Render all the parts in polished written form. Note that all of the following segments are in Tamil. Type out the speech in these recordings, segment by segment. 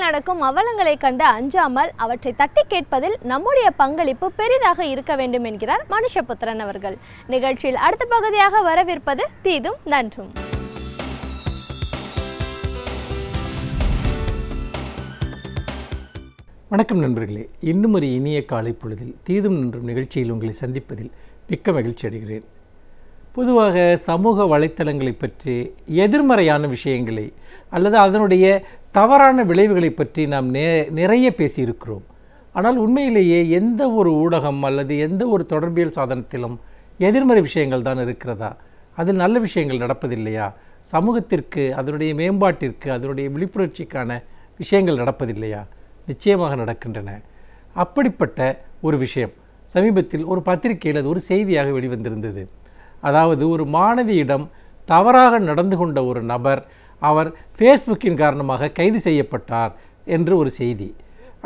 நடக்கும் அவலங்களை கண்டு அஞ்சாமல் அவற்றை தட்டி கேட்பதில் நம்முடைய பங்களிப்பு பெரிதாக இருக்க வேண்டும் என்கிறார் மனுஷபுத்திரன் அவர்கள். நிகழ்ச்சியில் அடுத்த பகுதியாக வரவிருப்பது தீதும் நன்றும். வணக்கம் நண்பர்களே, இன்னும் ஒரு இனிய காலை பொழுதில் தீதும் நன்றும் நிகழ்ச்சியில் உங்களை சந்திப்பதில் மிக்க மகிழ்ச்சி அடைகிறேன். பொதுவாக சமூக வலைத்தளங்களை பற்றி எதிர்மறையான விஷயங்களை அல்லது அதனுடைய தவறான விளைவுகளை பற்றி நாம் நிறைய பேசியிருக்கிறோம். ஆனால் உண்மையிலேயே எந்த ஒரு ஊடகம் அல்லது எந்த ஒரு தொடர்பியல் சாதனத்திலும் எதிர்மறை விஷயங்கள் தான் இருக்கிறதா? அதில் நல்ல விஷயங்கள் நடப்பதில்லையா? சமூகத்திற்கு, அதனுடைய மேம்பாட்டிற்கு, அதனுடைய விழிப்புணர்ச்சிக்கான விஷயங்கள் நடப்பதில்லையா? நிச்சயமாக நடக்கின்றன. அப்படிப்பட்ட ஒரு விஷயம் சமீபத்தில் ஒரு பத்திரிகையில் அது ஒரு செய்தியாக வெளிவந்திருந்தது. அதாவது ஒரு மாணவியிடம் தவறாக நடந்து கொண்ட ஒரு நபர் அவர் ஃபேஸ்புக்கின் காரணமாக கைது செய்யப்பட்டார் என்று ஒரு செய்தி.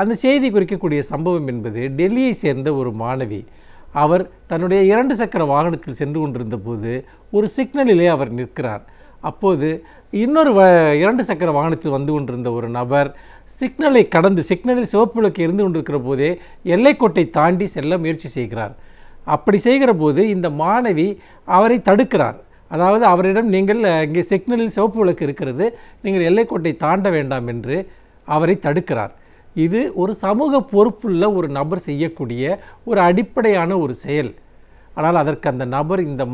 அந்த செய்தி குறிக்கக்கூடிய சம்பவம் என்பது டெல்லியை சேர்ந்த ஒரு மாணவி. அவர் தன்னுடைய 2 சக்கர வாகனத்தில் சென்று கொண்டிருந்த போது ஒரு சிக்னலிலே அவர் நிற்கிறார். அப்போது இன்னொரு 2 சக்கர வாகனத்தில் வந்து கொண்டிருந்த ஒரு நபர் சிக்னலை கடந்து, சிக்னலில் சிவப்பு விளக்கு இருந்து கொண்டிருக்கிற போதே எல்லைக்கோட்டை தாண்டி செல்ல முயற்சி செய்கிறார். அப்படி செய்கிற போது இந்த மாணவி அவரை தடுக்கிறார். அதாவது அவரிடம், நீங்கள் இங்கே சிக்னலில் சிவப்பு விளக்கு இருக்கிறது, நீங்கள் எல்லைக்கோட்டை தாண்ட வேண்டாம் என்று அவரை தடுக்கிறார். இது ஒரு சமூக பொறுப்புள்ள ஒரு நபர் செய்யக்கூடிய ஒரு அடிப்படையான ஒரு செயல். ஆனால் அதற்கு அந்த நபர் இந்த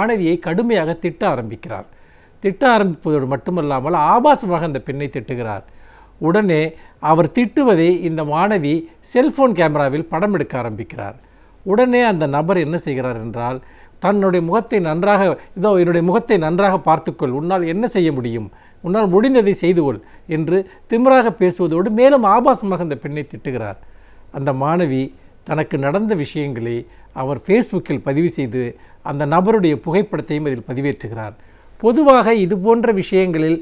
மாணவியை கடுமையாக திட்ட ஆரம்பிக்கிறார். திட்ட ஆரம்பிப்பதோடு மட்டுமல்லாமல் ஆபாசமாக அந்த பெண்ணை திட்டுகிறார். உடனே அவர் திட்டுவதை இந்த மாணவி செல்போன் கேமராவில் படம் எடுக்க ஆரம்பிக்கிறார். உடனே அந்த நபர் என்ன செய்கிறார் என்றால், தன்னுடைய முகத்தை நன்றாக, என்னுடைய முகத்தை நன்றாக பார்த்துக்கொள், உன்னால் என்ன செய்ய முடியும், உன்னால் முடிந்ததை செய்து கொள் என்று திமிராக பேசுவதோடு மேலும் ஆபாசமாக அந்த பெண்ணை திட்டுகிறார். அந்த மாணவி தனக்கு நடந்த விஷயங்களை அவர் ஃபேஸ்புக்கில் பதிவு செய்து அந்த நபருடைய புகைப்படத்தையும் அதில் பதிவேற்றுகிறார். பொதுவாக இது போன்ற விஷயங்களில்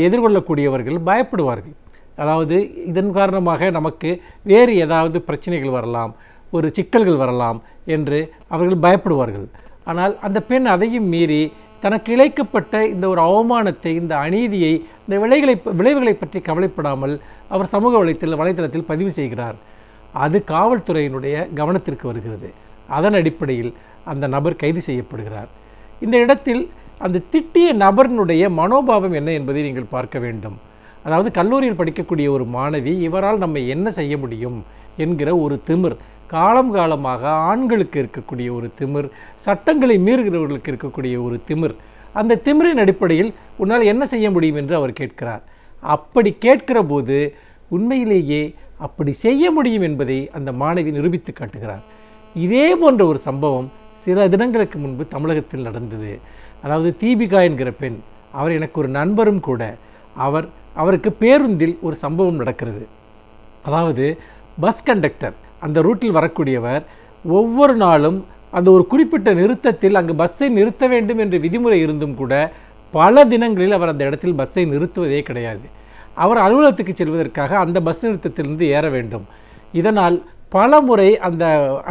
எதிர்கொள்ளக்கூடியவர்கள் பயப்படுவார்கள். அதாவது இதன் காரணமாக நமக்கு வேறு ஏதாவது பிரச்சனைகள் வரலாம், ஒரு சிக்கல்கள் வரலாம் என்று அவர்கள் பயப்படுவார்கள். ஆனால் அந்த பெண் அதையும் மீறி தனக்கு இழைக்கப்பட்ட இந்த ஒரு அவமானத்தை, இந்த அநீதியை, இந்த விளைவுகளை பற்றி கவலைப்படாமல் அவர் சமூக வலைத்தளத்தில் பதிவு செய்கிறார். அது காவல்துறையினுடைய கவனத்திற்கு வருகிறது. அதன் அடிப்படையில் அந்த நபர் கைது செய்யப்படுகிறார். இந்த இடத்தில் அந்த திட்டிய நபரினுடைய மனோபாவம் என்ன என்பதை நீங்கள் பார்க்க வேண்டும். அதாவது கல்லூரியில் படிக்கக்கூடிய ஒரு மாணவி, இவரால் நம்ம என்ன செய்ய முடியும் என்கிற ஒரு திமிர், காலமாக ஆண்களுக்கு இருக்கக்கூடிய ஒரு திமிர், சட்டங்களை மீறுகிறவர்களுக்கு இருக்கக்கூடிய ஒரு திமிர், அந்த திமிரின் அடிப்படையில் உன்னால் என்ன செய்ய முடியும் என்று அவர் கேட்கிறார். அப்படி கேட்கிற போது உண்மையிலேயே அப்படி செய்ய முடியும் என்பதை அந்த மாணவி நிரூபித்து காட்டுகிறார். இதே போன்ற ஒரு சம்பவம் சில தினங்களுக்கு முன்பு தமிழகத்தில் நடந்தது. அதாவது தீபிகா என்கிற பெண், அவர் எனக்கு ஒரு நண்பரும் கூட. அவருக்கு பேருந்தில் ஒரு சம்பவம் நடக்கிறது. அதாவது பஸ் கண்டக்டர், அந்த ரூட்டில் வரக்கூடியவர் ஒவ்வொரு நாளும் அந்த ஒரு குறிப்பிட்ட நிறுத்தத்தில் அங்கு பஸ்ஸை நிறுத்த வேண்டும் என்ற விதிமுறை இருந்தும் கூட பல தினங்களில் அவர் அந்த இடத்தில் பஸ்ஸை நிறுத்துவதே கிடையாது. அவர் அலுவலகத்துக்கு செல்வதற்காக அந்த பஸ் நிறுத்தத்திலிருந்து ஏற வேண்டும். இதனால் பல முறை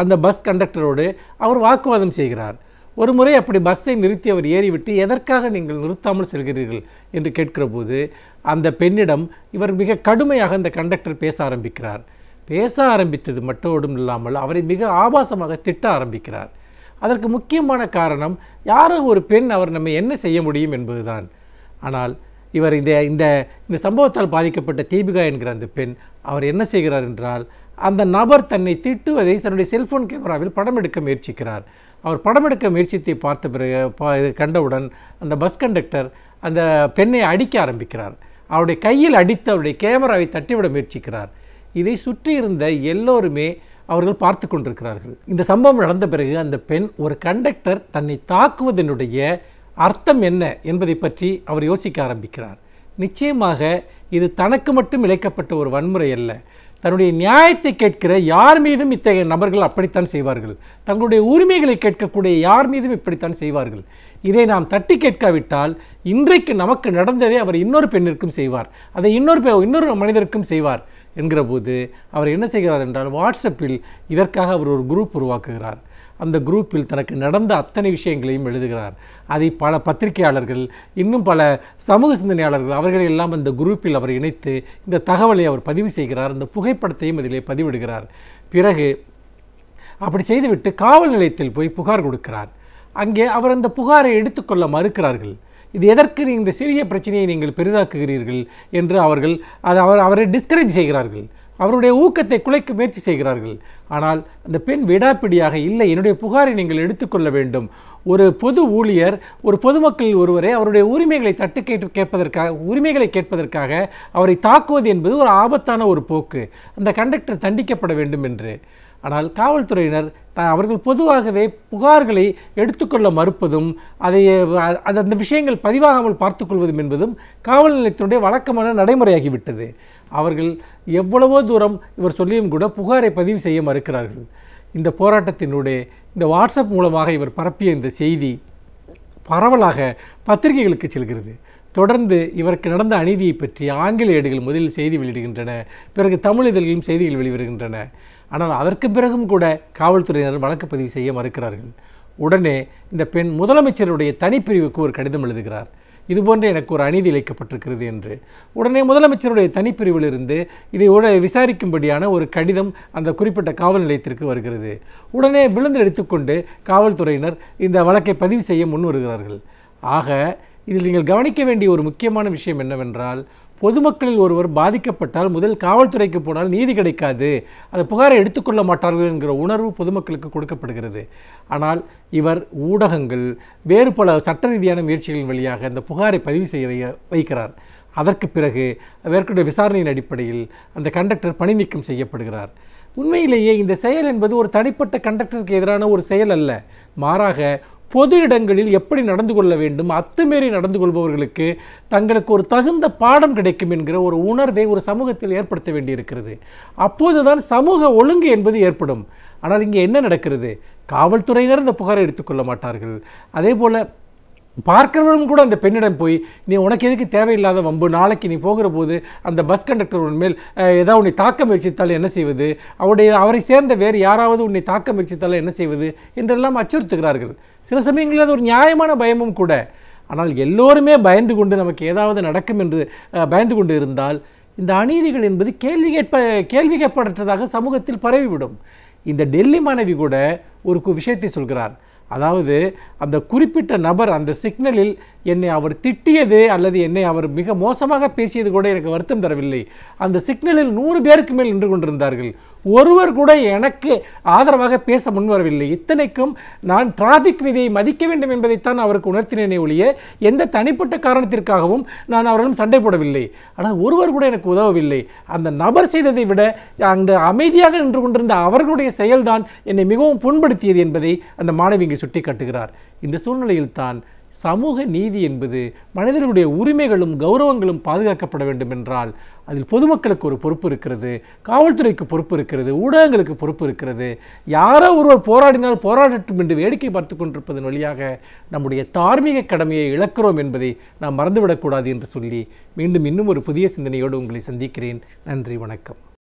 அந்த பஸ் கண்டக்டரோடு அவர் வாக்குவாதம் செய்கிறார். ஒரு முறை அப்படி பஸ்ஸை நிறுத்தி அவர் ஏறிவிட்டு, எதற்காக நீங்கள் நிறுத்தாமல் செல்கிறீர்கள் என்று கேட்கிற போது அந்த பெண்ணிடம் இவர் மிக கடுமையாக அந்த கண்டக்டர் பேச ஆரம்பிக்கிறார். பேச ஆரம்பித்தது மட்டும் இல்லாமல் அவரை மிக ஆபாசமாக திட்ட ஆரம்பிக்கிறார். அதற்கு முக்கியமான காரணம், யாரோ ஒரு பெண், அவர் நம்ம என்ன செய்ய முடியும் என்பதுதான். ஆனால் இவர் இந்த சம்பவத்தால் பாதிக்கப்பட்ட தீபிகா என்கிற அந்த பெண், அவர் என்ன செய்கிறார் என்றால், அந்த நபர் தன்னை திட்டுவதை தன்னுடைய செல்போன் கேமராவில் படம் எடுக்க முயற்சிக்கிறார். அவர் படம் எடுக்க முயற்சித்தை பார்த்த பிறகு கண்டவுடன் அந்த பஸ் கண்டக்டர் அந்த பெண்ணை அடிக்க ஆரம்பிக்கிறார். அவருடைய கையில் அடித்து அவருடைய கேமராவை தட்டிவிட முயற்சிக்கிறார். இதை சுற்றி இருந்த எல்லோருமே அவர்கள் பார்த்து கொண்டிருக்கிறார்கள். இந்த சம்பவம் நடந்த பிறகு அந்த பெண், ஒரு கண்டக்டர் தன்னை தாக்குவதனுடைய அர்த்தம் என்ன என்பதை பற்றி அவர் யோசிக்க ஆரம்பிக்கிறார். நிச்சயமாக இது தனக்கு மட்டும் இழைக்கப்பட்ட ஒரு வன்முறை அல்ல. தன்னுடைய நியாயத்தை கேட்கிற யார் மீதும் இத்தகைய நபர்கள் அப்படித்தான் செய்வார்கள். தங்களுடைய உரிமைகளை கேட்கக்கூடிய யார் மீதும் இப்படித்தான் செய்வார்கள். இதை நாம் தட்டி கேட்காவிட்டால் இன்றைக்கு நமக்கு நடந்ததை அவர் இன்னொரு பெண்ணிற்கும் செய்வார், அதை இன்னொரு மனிதருக்கும் செய்வார் என்கிற போது அவர் என்ன செய்கிறார் என்றால், வாட்ஸ்அப்பில் இதற்காக அவர் ஒரு குரூப் உருவாக்குகிறார். அந்த குரூப்பில் தனக்கு நடந்த அத்தனை விஷயங்களையும் எழுதுகிறார். அதை பல பத்திரிகையாளர்கள், இன்னும் பல சமூக சிந்தனையாளர்கள் அவர்களை எல்லாம் அந்த குரூப்பில் அவர் இணைத்து இந்த தகவலை அவர் பதிவு செய்கிறார். அந்த புகைப்படத்தையும் அதிலே பதிவிடுகிறார். பிறகு அப்படி செய்துவிட்டு காவல் நிலையத்தில் போய் புகார் கொடுக்கிறார். அங்கே அவர் அந்த புகாரை எடுத்துக்கொள்ள மறுக்கிறார்கள். இது எதற்கு இந்த சிறிய பிரச்சனையை நீங்கள் பெரிதாக்குகிறீர்கள் என்று அவரை டிஸ்கரேஜ் செய்கிறார்கள். அவருடைய ஊக்கத்தை குலைக்க முயற்சி செய்கிறார்கள். ஆனால் அந்த பெண் விடாப்பிடியாக, இல்லை, என்னுடைய புகாரை நீங்கள் எடுத்துக்கொள்ள வேண்டும். ஒரு பொது ஊழியர், ஒரு பொதுமக்கள் ஒருவரை அவருடைய உரிமைகளை உரிமைகளை கேட்பதற்காக அவரை தாக்குவது என்பது ஒரு ஆபத்தான ஒரு போக்கு. அந்த கண்டக்டர் தண்டிக்கப்பட வேண்டும் என்று. ஆனால் காவல்துறையினர் அவர்கள் பொதுவாகவே புகார்களை எடுத்துக்கொள்ள மறுப்பதும் அந்த விஷயங்கள் பதிவாகாமல் பார்த்துக்கொள்வதும் என்பதும் காவல் நிலையத்தினுடைய வழக்கமான நடைமுறையாகிவிட்டது. அவர்கள் எவ்வளவோ தூரம் இவர் சொல்லியும் கூட புகாரை பதிவு செய்ய மறுக்கிறார்கள். இந்த போராட்டத்தினுடைய இந்த வாட்ஸ்அப் மூலமாக இவர் பரப்பிய இந்த செய்தி பரவலாக பத்திரிகைகளுக்கு செல்கிறது. தொடர்ந்து இவருக்கு நடந்த அநீதியை பற்றி ஆங்கில ஏடுகள் முதலில் செய்தி வெளியிடுகின்றன, பிறகு தமிழ் இதழ்களிலும் செய்திகள் வெளிவருகின்றன. ஆனால் அதற்கு பிறகும் கூட காவல்துறையினர் வழக்கு பதிவு செய்ய மறுக்கிறார்கள். உடனே இந்த பெண் முதலமைச்சருடைய தனிப்பிரிவுக்கு ஒரு கடிதம் எழுதுகிறார். இதுபோன்று எனக்கு ஒரு அநீதி இழைக்கப்பட்டிருக்கிறது என்று. உடனே முதலமைச்சருடைய தனிப்பிரிவிலிருந்து இதை விசாரிக்கும்படியான ஒரு கடிதம் அந்த குறிப்பிட்ட காவல் நிலையத்திற்கு வருகிறது. உடனே விழுந்து எடுத்துக்கொண்டு காவல்துறையினர் இந்த வழக்கை பதிவு செய்ய முன் வருகிறார்கள். ஆக இதில் நீங்கள் கவனிக்க வேண்டிய ஒரு முக்கியமான விஷயம் என்னவென்றால், பொதுமக்களில் ஒருவர் பாதிக்கப்பட்டால் முதல் காவல்துறைக்கு போனால் நீதி கிடைக்காது, அந்த புகாரை எடுத்துக்கொள்ள மாட்டார்கள் என்கிற உணர்வு பொதுமக்களுக்கு கொடுக்கப்படுகிறது. ஆனால் இவர் ஊடகங்கள், வேறு பல சட்ட ரீதியான முயற்சிகளின் வழியாக அந்த புகாரை பதிவு செய்ய வைக்கிறார். அதற்கு பிறகு மேற்கொண்ட விசாரணையின் அடிப்படையில் அந்த கண்டக்டர் பணி நீக்கம் செய்யப்படுகிறார். உண்மையிலேயே இந்த செயல் என்பது ஒரு தனிப்பட்ட கண்டக்டருக்கு எதிரான ஒரு செயல் அல்ல. மாறாக பொது இடங்களில் எப்படி நடந்து கொள்ள வேண்டும், அத்துமீறி நடந்து கொள்பவர்களுக்கு தங்களுக்கு ஒரு தகுந்த பாடம் கிடைக்கும் என்கிற ஒரு உணர்வை ஒரு சமூகத்தில் ஏற்படுத்த வேண்டியிருக்கிறது. அப்போதுதான் சமூக ஒழுங்கு என்பது ஏற்படும். ஆனால் இங்கே என்ன நடக்கிறது? காவல்துறையினர் இந்த புகாரை எடுத்துக்கொள்ள மாட்டார்கள். அதே போல் பார்க்கிறவரும் கூட அந்த பெண்ணிடம் போய், நீ உனக்கு எதுக்கு தேவையில்லாத வம்பு, நாளைக்கு நீ போகிற போது அந்த பஸ் கண்டக்டர் உன்மேல் ஏதாவது உன்னை தாக்க முயற்சித்தால் என்ன செய்வது, அவரை சேர்ந்த வேறு யாராவது உன்னை தாக்க முயற்சித்தால் என்ன செய்வது என்றெல்லாம் அச்சுறுத்துகிறார்கள். சில சமயங்களில் அது ஒரு நியாயமான பயமும் கூட. ஆனால் எல்லோருமே பயந்து கொண்டு நமக்கு ஏதாவது நடக்கும் என்று பயந்து கொண்டு இருந்தால் இந்த அநீதிகள் என்பது கேள்வி கேட்பற்றதாக சமூகத்தில் பரவிவிடும். இந்த டெல்லி மாணவி கூட ஒரு விஷயத்தை சொல்கிறார். அதாவது அந்த குறிப்பிட்ட நபர் அந்த சிக்னலில் என்னை அவர் திட்டியது அல்லது என்னை அவர் மிக மோசமாக பேசியது கூட எனக்கு வருத்தம் தரவில்லை. அந்த சிக்னலில் 100 பேருக்கு மேல் நின்று கொண்டிருந்தார்கள். ஒருவர் கூட எனக்கு ஆதரவாக பேச முன்வரவில்லை. இத்தனைக்கும் நான் டிராஃபிக் விதியை மதிக்க வேண்டும் என்பதைத்தான் அவருக்கு உணர்த்தினேனே ஒழிய எந்த தனிப்பட்ட காரணத்திற்காகவும் நான் அவர்களும் சண்டை போடவில்லை. ஆனால் ஒருவர் கூட எனக்கு உதவவில்லை. அந்த நபர் செய்ததை விட அங்கு அமைதியாக நின்று கொண்டிருந்த அவர்களுடைய செயல்தான் என்னை மிகவும் புண்படுத்தியது என்பதை அந்த மாணவி இங்கே சுட்டி காட்டுகிறார். இந்த சூழ்நிலையில் தான் சமூக நீதி என்பது மனிதர்களுடைய உரிமைகளும் கௌரவங்களும் பாதுகாக்கப்பட வேண்டும் என்றால் அதில் பொதுமக்களுக்கு ஒரு பொறுப்பு இருக்கிறது, காவல்துறைக்கு பொறுப்பு இருக்கிறது, ஊடகங்களுக்கு பொறுப்பு இருக்கிறது. யாரோ ஒருவர் போராடினால் போராடட்டும் என்று வேடிக்கை பார்த்து கொண்டிருப்பதன் வழியாக நம்முடைய தார்மீக கடமையை இழக்கிறோம் என்பதை நாம் மறந்துவிடக்கூடாது என்று சொல்லி மீண்டும் இன்னும் ஒரு புதிய சிந்தனையோடு உங்களை சந்திக்கிறேன். நன்றி, வணக்கம்.